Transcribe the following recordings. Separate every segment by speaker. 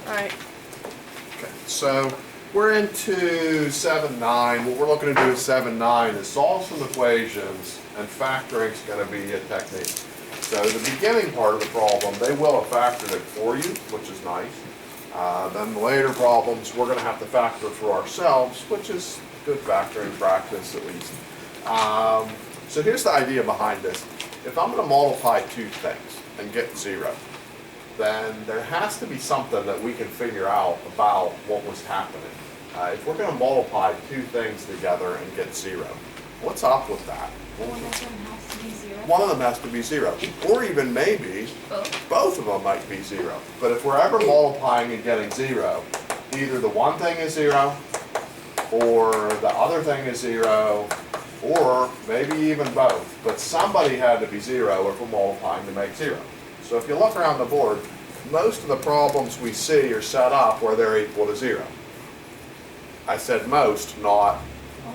Speaker 1: Alright.
Speaker 2: Okay, so we're into 7-9. What we're looking to do with 7-9 is solve some equations, and factoring is going to be a technique. So the beginning part of the problem, they will have factored it for you, which is nice. Then the later problems, we're going to have to factor for ourselves, which is good factoring practice at least. So here's the idea behind this. If I'm going to multiply two things and get 0, then there has to be something that we can figure out about what was happening. If we're going to multiply two things together and get 0, what's up with that?
Speaker 1: One of them has to be 0.
Speaker 2: One of them has to be 0. Or even maybe both of them might be 0. But if we're ever multiplying and getting 0, either the one thing is 0, or the other thing is 0, or maybe even both. But somebody had to be 0 if we're multiplying to make 0. So if you look around the board, most of the problems we see are set up where they're equal to 0. I said most, not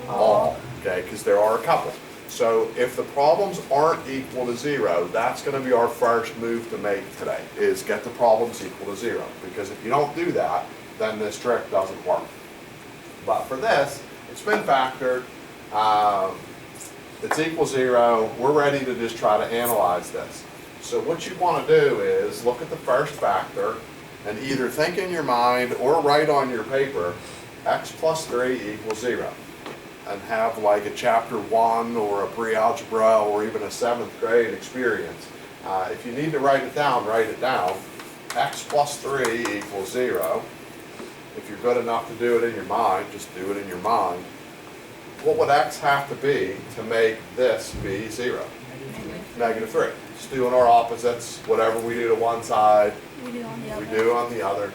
Speaker 2: all, okay, because there are a couple. So if the problems aren't equal to 0, that's going to be our first move to make today, is get the problems equal to 0. Because if you don't do that, then this trick doesn't work. But for this, it's been factored. It's equal 0. We're ready to just try to analyze this. So what you want to do is look at the first factor and either think in your mind or write on your paper x plus 3 equals 0. And have like a chapter 1 or a pre-algebra or even a 7th grade experience. If you need to write it down, write it down. X plus 3 equals 0. If you're good enough to do it in your mind, just do it in your mind. What would x have to be to make this be 0? Negative 3. Just doing our opposites. Whatever we do to one side,
Speaker 1: We do on the other.
Speaker 2: we do on the other.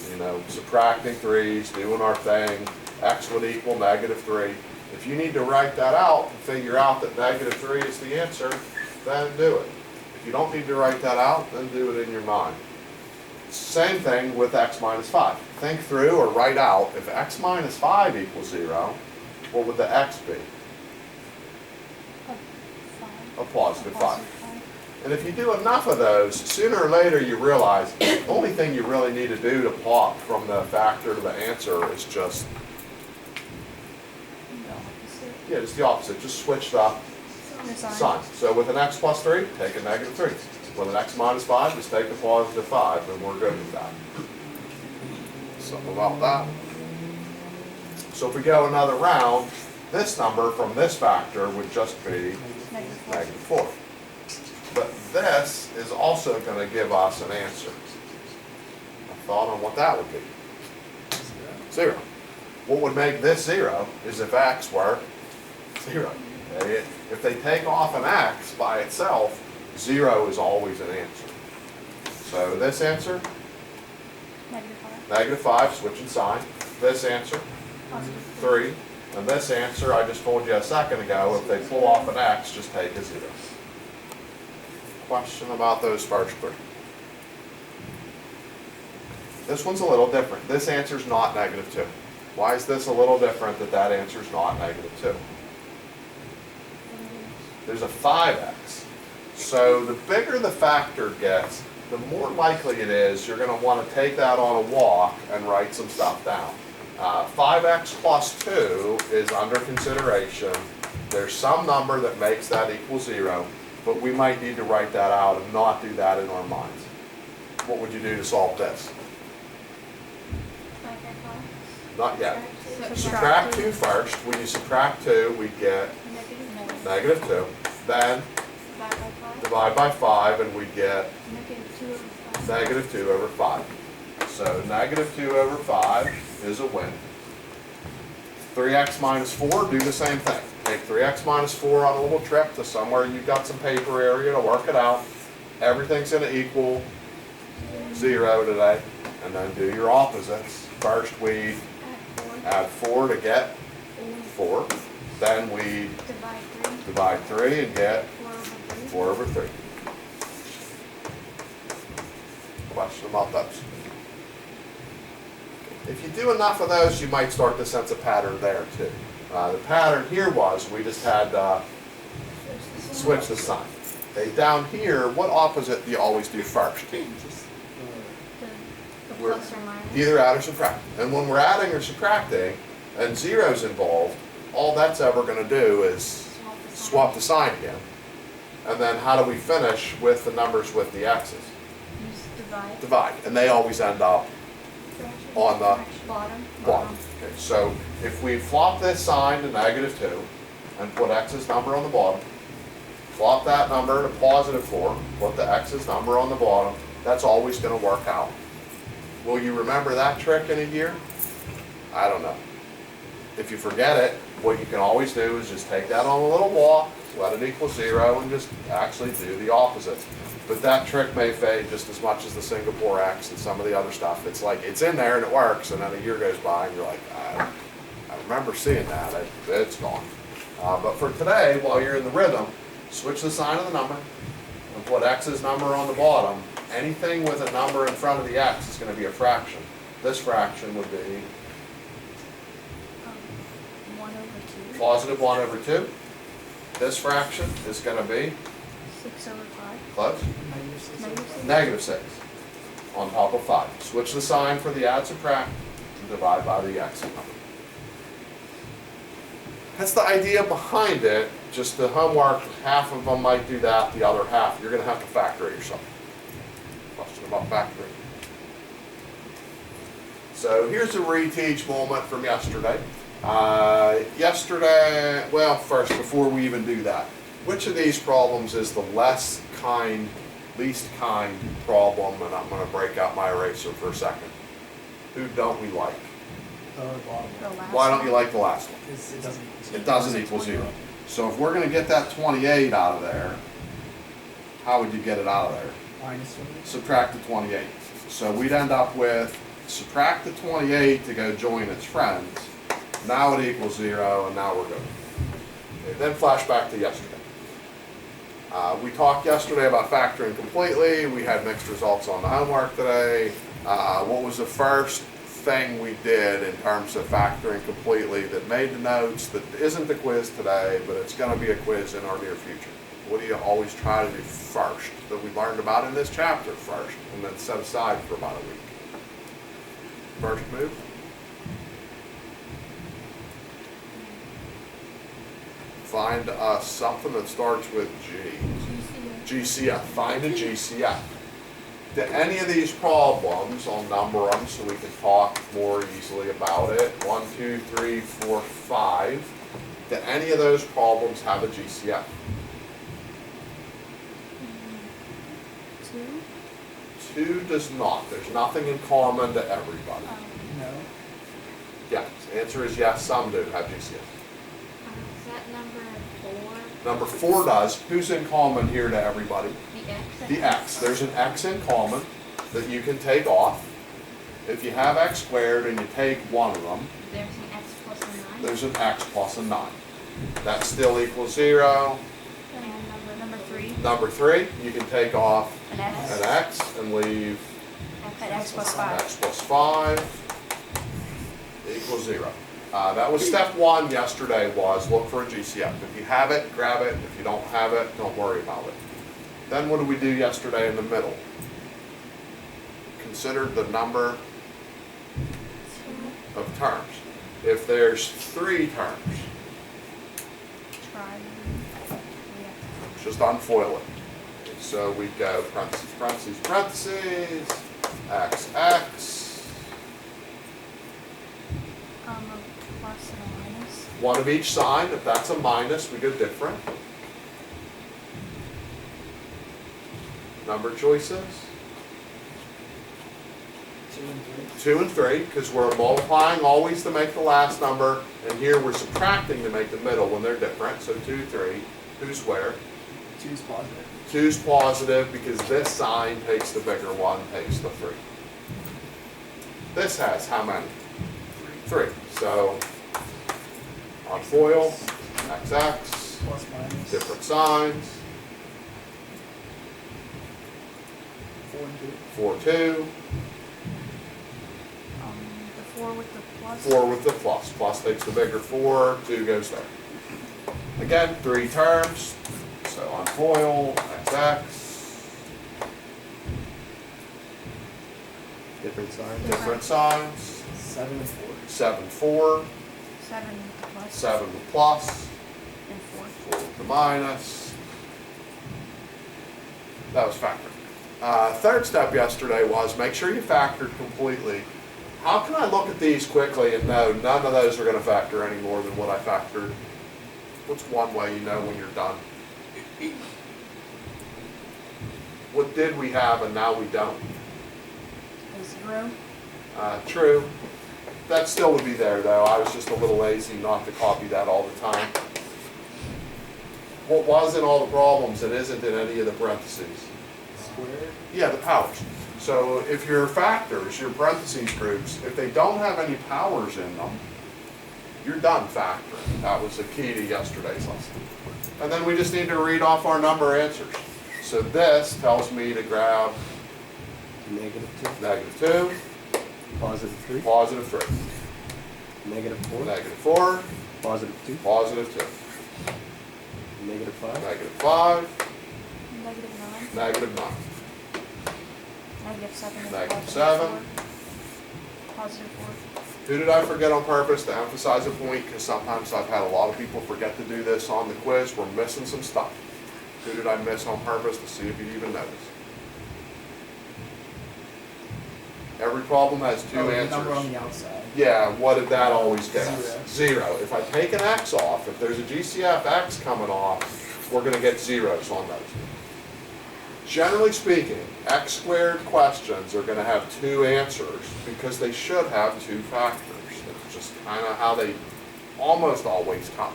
Speaker 2: You know, subtracting 3s, doing our thing. X would equal negative 3. If you need to write that out and figure out that negative 3 is the answer, then do it. If you don't need to write that out, then do it in your mind. Same thing with x minus 5. Think through or write out, if x minus 5 equals 0, what would the x be? A positive 5. And if you do enough of those, sooner or later you realize the only thing you really need to do to plot from the factor to the answer is just just the opposite. Just switch the sign. So with an x plus 3, take a negative 3. With an x minus 5, just take a positive 5, and we're good with that. Something about that. So if we go another round, this number from this factor would just be negative 4. But this is also going to give us an answer. A thought on what that would be? 0. What would make this 0 is if x were 0. Okay? If they take off an x by itself, 0 is always an answer. So this answer, negative 5, switching sign. This answer, 3. And this answer, I just told you a second ago, if they pull off an x, just take a 0. Question about those first 3. This one's a little different. This answer's not negative 2. Why is this a little different that that answer's not negative 2? There's a 5x. So the bigger the factor gets, the more likely it is you're going to want to take that on a walk and write some stuff down. 5x plus 2 is under consideration. There's some number that makes that equal 0, but we might need to write that out and not do that in our minds. What would you do to solve this? Not yet. Subtract 2 first. When you subtract 2, we get negative 2. Then divide by 5 and we get negative 2 over 5. So negative 2 over 5 is a win. 3x minus 4, do the same thing. Take 3x minus 4 on a little trip to somewhere you've got some paper area to work it out. Everything's going to equal 0 today. And then do your opposites. First we add 4 to get 4. Then we divide 3 and get 4 over 3. Question about those? If you do enough of those, you might start to sense a pattern there too. The pattern here was we just had switch the sign. Okay, down here, what opposite do you always do first?
Speaker 1: The
Speaker 2: we're
Speaker 1: Plus or minus.
Speaker 2: either add or subtract. And when we're adding or subtracting and zero's involved, all that's ever going to do is swap the sign again. And then how do we finish with the numbers with the x's?
Speaker 1: Just divide.
Speaker 2: Divide. And they always end up on the
Speaker 1: Bottom.
Speaker 2: bottom. Okay, so if we flop this sign to -2 and put x's number on the bottom, flop that number to +4, put the x's number on the bottom, that's always going to work out. Will you remember that trick in a year? I don't know. If you forget it, what you can always do is just take that on a little walk, let it equal 0, and just actually do the opposite. But that trick may fade just as much as the Singapore X and some of the other stuff. It's like, it's in there and it works, and then a year goes by and you're like, I remember seeing that, it's gone. But for today, while you're in the rhythm, switch the sign of the number and put x's number on the bottom. Anything with a number in front of the x is going to be a fraction. This fraction would be
Speaker 1: 1/2.
Speaker 2: +1/2. This fraction is going to be
Speaker 1: 6/5.
Speaker 2: close.
Speaker 1: -6.
Speaker 2: -6 on top of 5. Switch the sign for the add subtract and divide by the x number. That's the idea behind it. Just the homework, half of them might do that, the other half you're going to have to factor it yourself. Question about factoring. So here's a reteach moment from yesterday. Well, first, before we even do that, which of these problems is the least kind problem? And I'm going to break out my eraser for a second. Who don't we like?
Speaker 3: The bottom one.
Speaker 2: Why don't you like the last one?
Speaker 3: Because
Speaker 2: It doesn't equal 0. So if we're going to get that 28 out of there, how would you get it out of there?
Speaker 3: -1.
Speaker 2: Subtract the 28. So we'd end up with subtract the 28 to go join its friends. Now it equals 0, and now we're good. Okay, then flash back to yesterday. We talked yesterday about factoring completely. We had mixed results on the homework today. What was the first thing we did in terms of factoring completely that made the notes, that isn't the quiz today, but it's going to be a quiz in our near future? What do you always try to do first, that we learned about in this chapter first, and then set aside for about a week? First move? Find something that starts with G. GCF. Find a GCF. Do any of these problems, I'll number them so we can talk more easily about it. 1, 2, 3, 4, 5. Do any of those problems have a GCF?
Speaker 1: 2.
Speaker 2: 2 does not. There's nothing in common to everybody.
Speaker 3: No.
Speaker 2: Yeah, the answer is yes, some do have GCF.
Speaker 1: Is that number 4?
Speaker 2: Number 4 does. Who's in common here to everybody?
Speaker 1: The X.
Speaker 2: The x. There's an x in common that you can take off. If you have x squared and you take one of them,
Speaker 1: There's an X plus a 9.
Speaker 2: there's an x plus a 9. That still equals 0.
Speaker 1: And number 3.
Speaker 2: Number 3, you can take off
Speaker 1: An X.
Speaker 2: an x and leave
Speaker 1: An X plus 5.
Speaker 2: x plus 5 equals 0. That was step 1 yesterday, was look for a GCF. If you have it, grab it. If you don't have it, don't worry about it. Then what did we do yesterday in the middle? Consider the number of terms. If there's 3 terms,
Speaker 1: Try.
Speaker 2: just unfoil it. So we go parentheses, parentheses, parentheses, x, x.
Speaker 1: A plus and a minus.
Speaker 2: One of each sign. If that's a minus, we go different. Number choices.
Speaker 3: 2 and 3.
Speaker 2: 2 and 3, because we're multiplying always to make the last number, and here we're subtracting to make the middle when they're different. So 2, 3. Who's where?
Speaker 3: 2 is positive.
Speaker 2: 2's positive because this sign takes the bigger one, takes the 3. This has how many? 3. So on foil, XX,
Speaker 3: Plus minus.
Speaker 2: different signs,
Speaker 3: 4 and 2.
Speaker 2: 4, 2,
Speaker 1: The 4 with the plus.
Speaker 2: 4 with the plus. Plus takes the bigger 4, 2 goes there. Again, 3 terms. So on foil, XX,
Speaker 4: Different sign.
Speaker 2: different signs,
Speaker 3: 7 and 4.
Speaker 2: 7, 4,
Speaker 1: 7 plus
Speaker 2: 7 the plus,
Speaker 1: and 4.
Speaker 2: 4 the minus. That was factoring. Third step yesterday was make sure you factored completely. How can I look at these quickly and know none of those are going to factor any more than what I factored? What's one way you know when you're done? What did we have and now we don't?
Speaker 1: A 0.
Speaker 2: True. That still would be there though. I was just a little lazy not to copy that all the time. What was in all the problems that isn't in any of the parentheses?
Speaker 3: Squared.
Speaker 2: Yeah, the powers. So if your factors, your parentheses groups, if they don't have any powers in them, you're done factoring. That was the key to yesterday's lesson. And then we just need to read off our number answers. So this tells me to grab
Speaker 4: Negative 2.
Speaker 2: -2,
Speaker 4: Positive 3.
Speaker 2: +3,
Speaker 4: Negative 4.
Speaker 2: -4,
Speaker 4: Positive 2.
Speaker 2: +2,
Speaker 4: Negative 5.
Speaker 2: -5,
Speaker 1: Negative 9.
Speaker 2: -9,
Speaker 1: Negative 7 and
Speaker 2: Negative
Speaker 1: positive
Speaker 2: 7.
Speaker 1: 4. Positive 4.
Speaker 2: Who did I forget on purpose to emphasize a point? Because sometimes I've had a lot of people forget to do this on the quiz. We're missing some stuff. Who did I miss on purpose to see if you even noticed? Every problem has two
Speaker 3: Oh, the
Speaker 2: answers.
Speaker 3: number on the outside.
Speaker 2: Yeah, what did that always get us?
Speaker 3: 0.
Speaker 2: 0. If I take an x off, if there's a GCF x coming off, we're going to get zeros on those. Generally speaking, x squared questions are going to have 2 answers because they should have 2 factors. It's just kind of how they almost always come.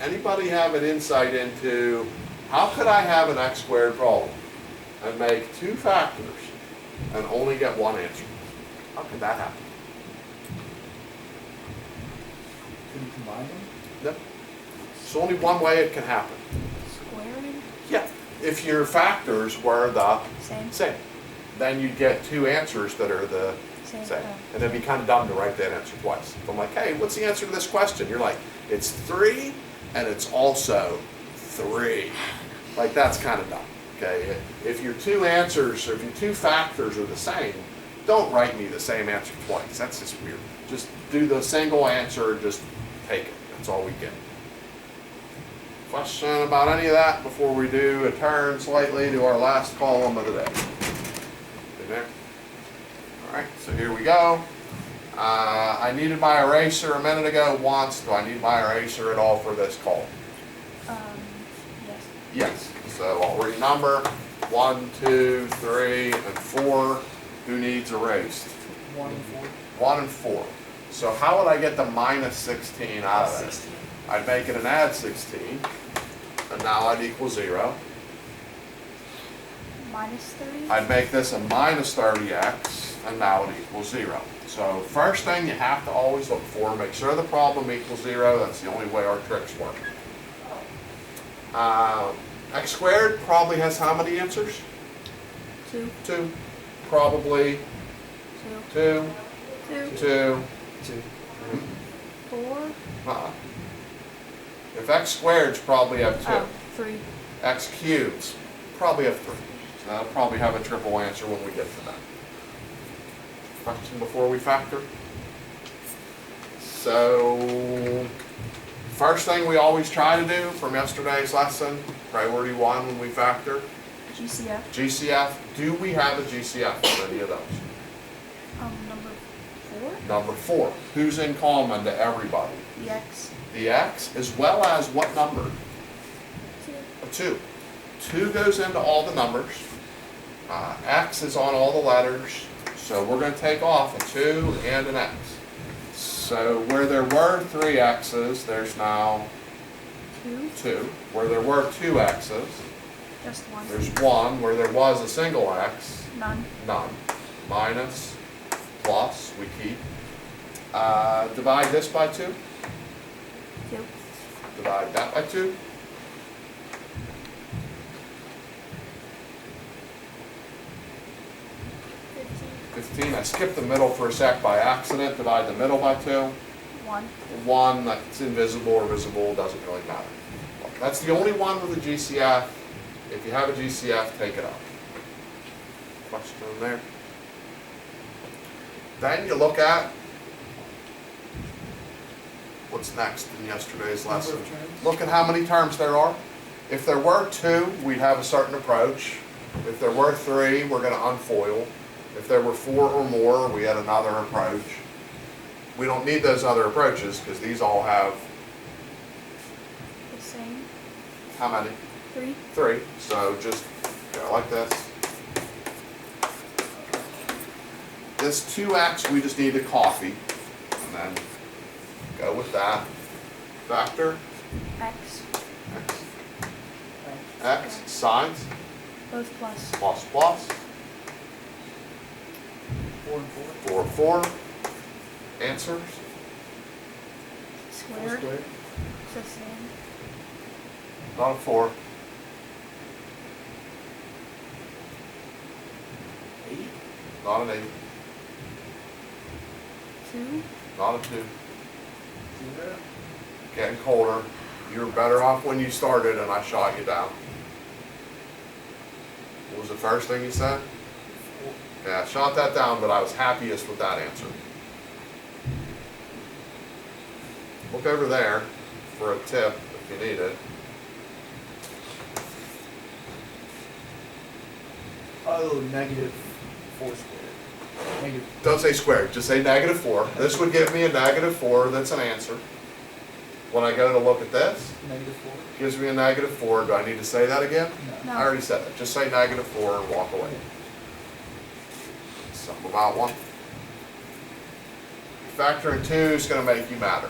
Speaker 2: Anybody have an insight into how could I have an x squared problem and make 2 factors and only get 1 answer? How could that happen?
Speaker 3: Could you combine them?
Speaker 2: No. There's only one way it can happen.
Speaker 1: Squaring.
Speaker 2: Yeah. If your factors were the
Speaker 1: Same.
Speaker 2: same, then you'd get 2 answers that are the
Speaker 1: Same.
Speaker 2: same.
Speaker 1: Oh.
Speaker 2: And it'd be kind of dumb to write that answer twice. If I'm like, hey, what's the answer to this question? You're like, it's 3 and it's also 3. Like, that's kind of dumb. Okay, if your 2 answers, or if your 2 factors are the same, don't write me the same answer twice. That's just weird. Just do the single answer, just take it. That's all we get. Question about any of that before we do a turn slightly to our last column of the day? In there? All right, so here we go. I needed my eraser a minute ago once. Do I need my eraser at all for this column?
Speaker 1: Yes.
Speaker 2: Yes. So I'll renumber 1, 2, 3, and 4. Who needs erased?
Speaker 3: 1 and 4.
Speaker 2: 1 and 4. So how would I get the minus 16 out of this?
Speaker 3: 16.
Speaker 2: I'd make it an add 16, and now I'd equal 0.
Speaker 1: Minus 30.
Speaker 2: I'd make this a minus 30x, and now it equals 0. So first thing you have to always look for, make sure the problem equals 0. That's the only way our tricks work. X squared probably has how many answers?
Speaker 1: 2.
Speaker 2: 2. Probably
Speaker 1: 2.
Speaker 2: 2,
Speaker 1: 2.
Speaker 2: 2.
Speaker 3: 2.
Speaker 1: 4.
Speaker 2: If x squareds probably have 2.
Speaker 1: 3.
Speaker 2: X cubes probably have 3. So that'll probably have a triple answer when we get to that. Question before we factor? So, first thing we always try to do from yesterday's lesson, priority 1 when we factor,
Speaker 1: GCF.
Speaker 2: GCF. Do we have a GCF for any of those?
Speaker 1: Number 4.
Speaker 2: Number 4. Who's in common to everybody?
Speaker 1: The X.
Speaker 2: The X, as well as what number?
Speaker 1: 2.
Speaker 2: A 2. 2 goes into all the numbers. X is on all the letters. So we're going to take off a 2 and an X. So where there were 3 X's, there's now
Speaker 1: 2.
Speaker 2: 2. Where there were 2 X's,
Speaker 1: Just 1.
Speaker 2: there's 1. Where there was a single X,
Speaker 1: None.
Speaker 2: none. Minus, plus, we keep. Divide this by 2.
Speaker 1: 2.
Speaker 2: Divide that by 2. 15. I skipped the middle for a sec by accident. Divide the middle by 2.
Speaker 1: 1.
Speaker 2: 1, that's invisible or visible, doesn't really matter. That's the only one with a GCF. If you have a GCF, take it up. Question there? Then you look at what's next in yesterday's
Speaker 3: Number
Speaker 2: lesson.
Speaker 3: of terms.
Speaker 2: Look at how many terms there are. If there were 2, we'd have a certain approach. If there were 3, we're going to unfoil. If there were 4 or more, we had another approach. We don't need those other approaches because these all have,
Speaker 1: The same.
Speaker 2: how many?
Speaker 1: 3.
Speaker 2: 3. So just go like this. This 2x we just need to copy and then go with that. Factor
Speaker 1: X.
Speaker 2: x. X signs
Speaker 1: Both plus.
Speaker 2: plus plus
Speaker 3: 4 and 4.
Speaker 2: 4 4 answers
Speaker 1: Squared.
Speaker 3: Squared.
Speaker 1: It's the same.
Speaker 2: not a 4
Speaker 3: 8.
Speaker 2: not an 8
Speaker 1: 2.
Speaker 2: not a 2
Speaker 3: 0.
Speaker 2: getting colder. You were better off when you started and I shot you down. What was the first thing you said?
Speaker 3: 4.
Speaker 2: Yeah, I shot that down, but I was happiest with that answer. Look over there for a tip if you need it.
Speaker 3: Oh, -4 squared. Negative.
Speaker 2: Don't say squared, just say -4. This would give me a -4, that's an answer. When I go to look at this,
Speaker 3: -4.
Speaker 2: gives me a -4. Do I need to say that again?
Speaker 3: No.
Speaker 1: No.
Speaker 2: I already said that. Just say -4 and walk away. Something about one. Factoring 2 is going to make you matter.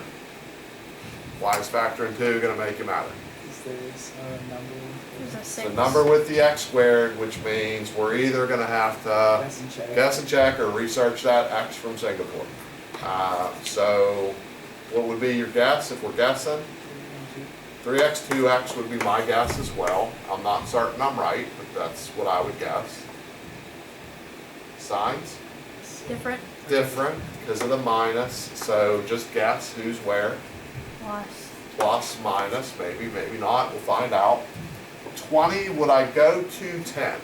Speaker 2: Why is factoring 2 going to make you matter?
Speaker 3: Is there's a number?
Speaker 1: There's a
Speaker 2: It's
Speaker 1: 6.
Speaker 2: the number with the x squared, which means we're either going to have to
Speaker 3: Guess and check.
Speaker 2: guess and check or research that x from Singapore. So what would be your guess if we're guessing? 3x, 2x would be my guess as well. I'm not certain I'm right, but that's what I would guess. Signs?
Speaker 1: Different.
Speaker 2: Different because of the minus, so just guess who's where.
Speaker 1: Plus.
Speaker 2: Plus, minus, maybe, maybe not, we'll find out. 20, would I go to 10?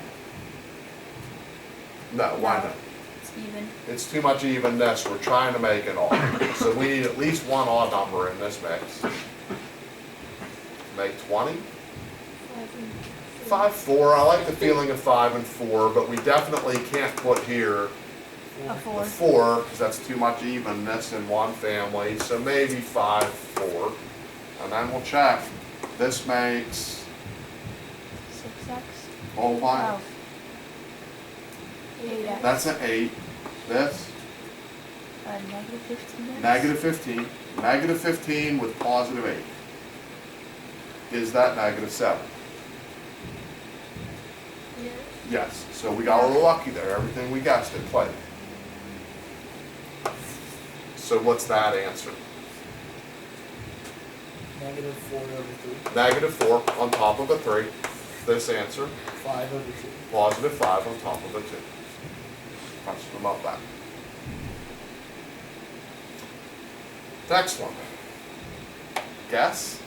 Speaker 2: No, why
Speaker 1: No.
Speaker 2: not?
Speaker 1: It's even.
Speaker 2: It's too much evenness, we're trying to make it odd. So we need at least one odd number in this mix. Make 20? 5, 4, I like the feeling of 5 and 4, but we definitely can't put here
Speaker 1: A 4.
Speaker 2: a 4, because that's too much evenness in one family, so maybe 5, 4. And then we'll check. This makes,
Speaker 1: 6x.
Speaker 2: multiply,
Speaker 1: Oh. 8x.
Speaker 2: that's an 8. This,
Speaker 1: -15x.
Speaker 2: -15. -15 with positive 8. Is that -7?
Speaker 1: Yeah.
Speaker 2: Yes, so we got a little lucky there. Everything we guessed it played. So what's that answer?
Speaker 3: -4 over 3.
Speaker 2: -4 on top of a 3. This answer,
Speaker 3: 5 over 2.
Speaker 2: positive 5 on top of a 2. Punch them up back. Next one. Guess?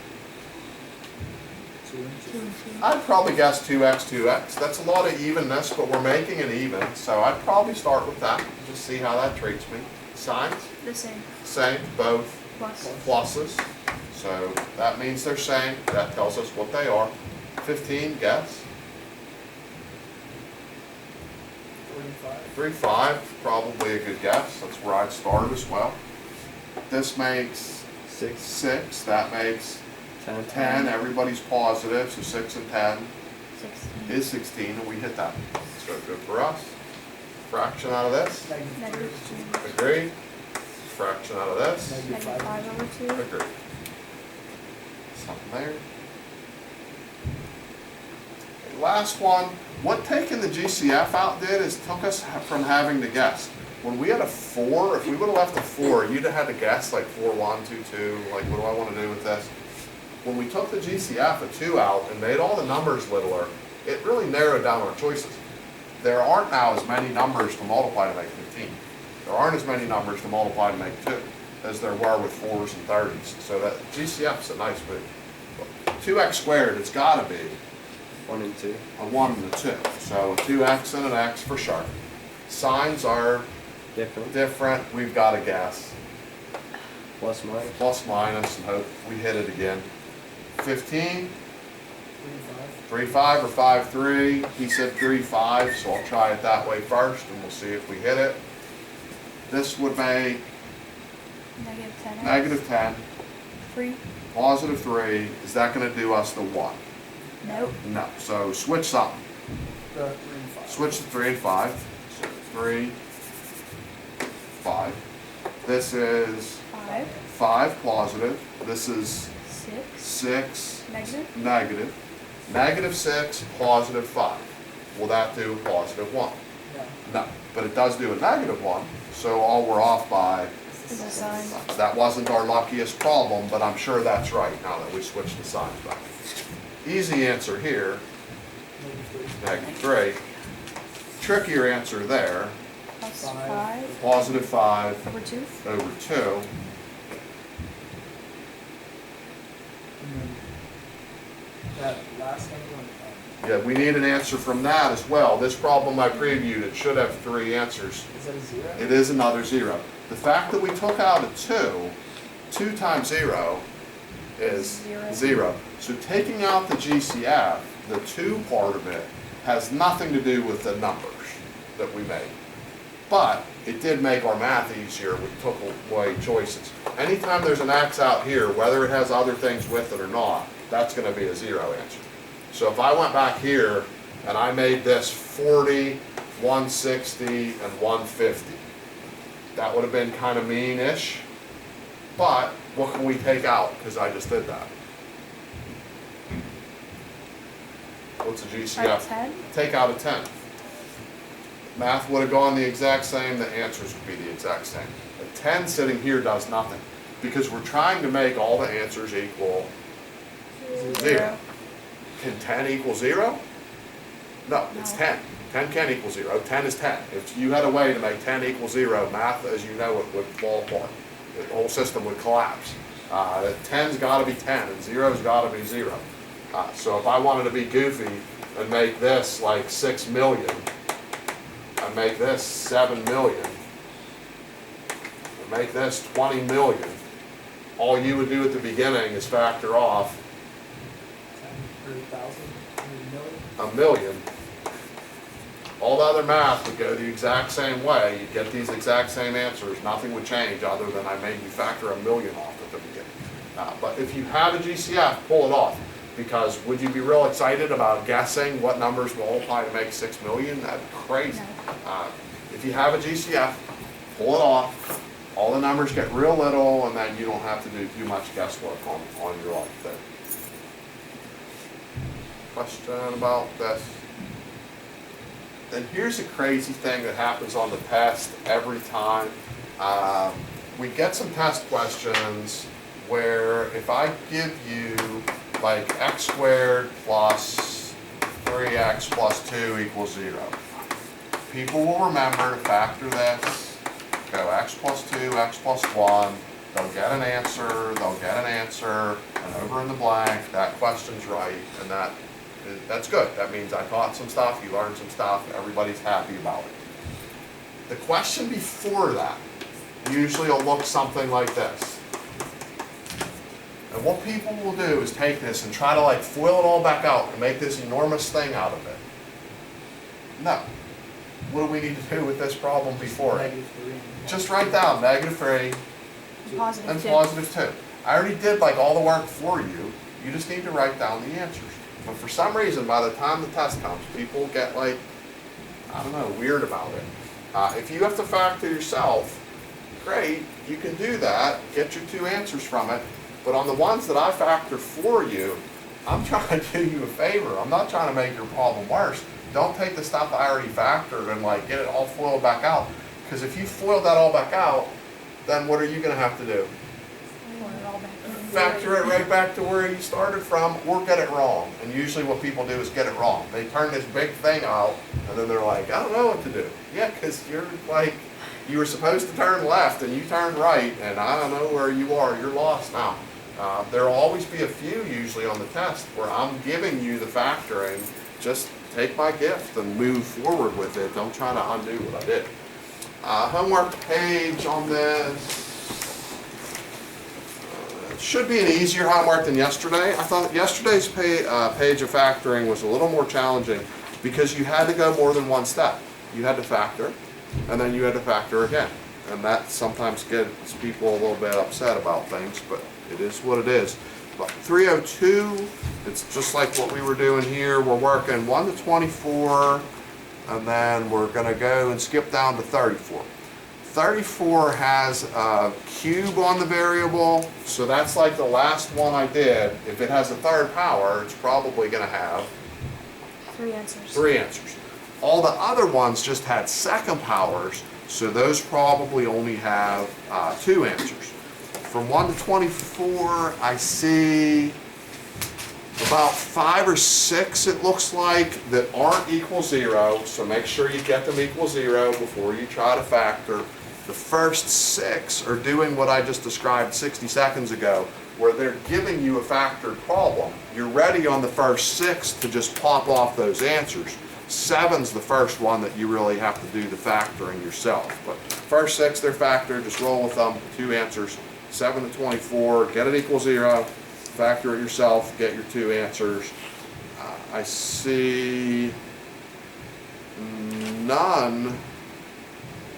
Speaker 3: 2 and 2.
Speaker 1: 2 and 2.
Speaker 2: I'd probably guess 2x, 2x. That's a lot of evenness, but we're making it even, so I'd probably start with that. Just see how that treats me. Signs?
Speaker 1: The same.
Speaker 2: Same, both.
Speaker 1: Plus.
Speaker 2: Pluses, so that means they're same, that tells us what they are. 15, guess.
Speaker 3: 45.
Speaker 2: 3, 5, probably a good guess, that's where I'd start as well. This makes
Speaker 4: 6,
Speaker 2: 6, that makes
Speaker 4: 10,
Speaker 2: 10, everybody's positive, so 6 and 10
Speaker 1: 16.
Speaker 2: is 16, and we hit that. So good for us. Fraction out of this,
Speaker 1: Negative 2.
Speaker 2: agreed. Fraction out of this,
Speaker 1: Negative 5 over 2.
Speaker 2: agreed. Something there. Okay, last one. What taking the GCF out did is took us from having to guess. When we had a 4, if we would have left a 4, you'd have had to guess like 4, 1, 2, 2, like what do I want to do with this? When we took the GCF, a 2 out, and made all the numbers littler, it really narrowed down our choices. There aren't now as many numbers to multiply to make 15. There aren't as many numbers to multiply to make 2 as there were with 4s and 30s. So that GCF's a nice move. 2x squared, it's got to be
Speaker 4: 1 and 2.
Speaker 2: a 1 and a 2. So a 2x and an x for sure. Signs are different, we've got to guess.
Speaker 4: Plus minus.
Speaker 2: Plus minus and hope we hit it again. 15, 3-5 or 5-3. He said 3-5, so I'll try it that way first and we'll see if we hit it. This would make
Speaker 1: -10.
Speaker 2: -10,
Speaker 1: 3.
Speaker 2: +3. Is that going to do us the 1?
Speaker 1: Nope.
Speaker 2: No. So switch something.
Speaker 3: 3 and 5.
Speaker 2: Switch to 3 and 5. So 3, 5. This is
Speaker 1: 5.
Speaker 2: 5 positive. This is
Speaker 1: 6.
Speaker 2: 6
Speaker 1: Negative.
Speaker 2: negative. -6, +5. Will that do +1?
Speaker 3: No.
Speaker 2: No. But it does do a -1. So all we're off by,
Speaker 1: Is a sign.
Speaker 2: that wasn't our luckiest problem, but I'm sure that's right now that we switched the signs back. Easy answer here, -3. Trickier answer there,
Speaker 1: Plus
Speaker 3: 5.
Speaker 1: 5.
Speaker 2: +5
Speaker 1: Over 2.
Speaker 2: over 2.
Speaker 3: And then that last number on
Speaker 2: Yeah, we need an answer from that as well. This problem I previewed, it should have 3 answers.
Speaker 3: is that a 0?
Speaker 2: It is another 0. The fact that we took out a 2, 2 times 0 is 0. So taking out the GCF, the 2 part of it, has nothing to do with the numbers that we made. But it did make our math easier. We took away choices. Anytime there's an X out here, whether it has other things with it or not, that's going to be a 0 answer. So if I went back here and I made this 40, 160, and 150, that would have been kind of mean-ish. But what can we take out? Because I just did that. What's a GCF?
Speaker 1: 10.
Speaker 2: Take out a 10. Math would have gone the exact same, the answers would be the exact same. A 10 sitting here does nothing because we're trying to make all the answers equal 0. Can 10 equal 0? No, it's 10. 10 can't equal 0. 10 is 10. If you had a way to make 10 equal 0, math as you know it would fall apart. The whole system would collapse. 10's got to be 10 and 0's got to be 0. So if I wanted to be goofy and make this like 6 million, and make this 7 million, and make this 20 million, all you would do at the beginning is factor off
Speaker 3: 100,000, 100 million.
Speaker 2: a million. All the other math would go the exact same way. You'd get these exact same answers. Nothing would change other than I made you factor a million off at the beginning. But if you have a GCF, pull it off. Because would you be real excited about guessing what numbers multiply to make 6 million? That'd be crazy. If you have a GCF, pull it off. All the numbers get real little, and then you don't have to do too much guesswork on your life there. Question about this? Then here's a crazy thing that happens on the test every time. We get some test questions where if I give you like x squared plus 3x plus 2 equals 0. People will remember to factor this, go x plus 2, x plus 1, they'll get an answer, and over in the blank, that question's right, and that's good. That means I taught some stuff, you learned some stuff, everybody's happy about it. The question before that usually will look something like this. And what people will do is take this and try to like foil it all back out and make this enormous thing out of it. No. What do we need to do with this problem before it?
Speaker 3: -3.
Speaker 2: Just write down -3
Speaker 1: Positive
Speaker 2: and
Speaker 1: 2.
Speaker 2: +2. I already did like all the work for you. You just need to write down the answers. But for some reason, by the time the test comes, people get like, I don't know, weird about it. If you have to factor yourself, great, you can do that, get your 2 answers from it. But on the ones that I factor for you, I'm trying to do you a favor. I'm not trying to make your problem worse. Don't take the stuff I already factored and like get it all foiled back out. Because if you foiled that all back out, then what are you going to have to do? Factor it right back to where you started from, or get it wrong. And usually what people do is get it wrong. They turn this big thing out, and then they're like, I don't know what to do. Yeah, because you're like, you were supposed to turn left, and you turned right, and I don't know where you are. You're lost now. There will always be a few usually on the test where I'm giving you the factoring. Just take my gift and move forward with it. Don't try to undo what I did. Homework page on this. It should be an easier homework than yesterday. I thought yesterday's page of factoring was a little more challenging because you had to go more than one step. You had to factor, and then you had to factor again. And that sometimes gets people a little bit upset about things, but it is what it is. But 302, it's just like what we were doing here. We're working 1 to 24, and then we're going to go and skip down to 34. 34 has a cube on the variable, so that's like the last one I did. If it has a third power, it's probably going to have
Speaker 1: 3 answers.
Speaker 2: 3 answers. All the other ones just had second powers, so those probably only have 2 answers. From 1 to 24, I see about 5 or 6, it looks like, that aren't equal 0, so make sure you get them equal 0 before you try to factor. The first 6 are doing what I just described 60 seconds ago, where they're giving you a factored problem. You're ready on the first 6 to just pop off those answers. 7's the first one that you really have to do the factoring yourself. But first 6, they're factored, just roll with them, 2 answers. 7 to 24, get it equal 0, factor it yourself, get your 2 answers. I see none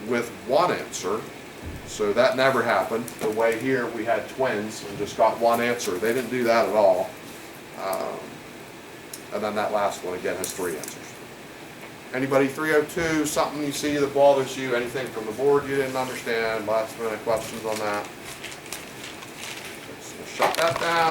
Speaker 2: with 1 answer, so that never happened. The way here we had twins and just got 1 answer. They didn't do that at all. And then that last one again has 3 answers. Anybody 302, something you see that bothers you, anything from the board you didn't understand, last minute questions on that? So shut that down.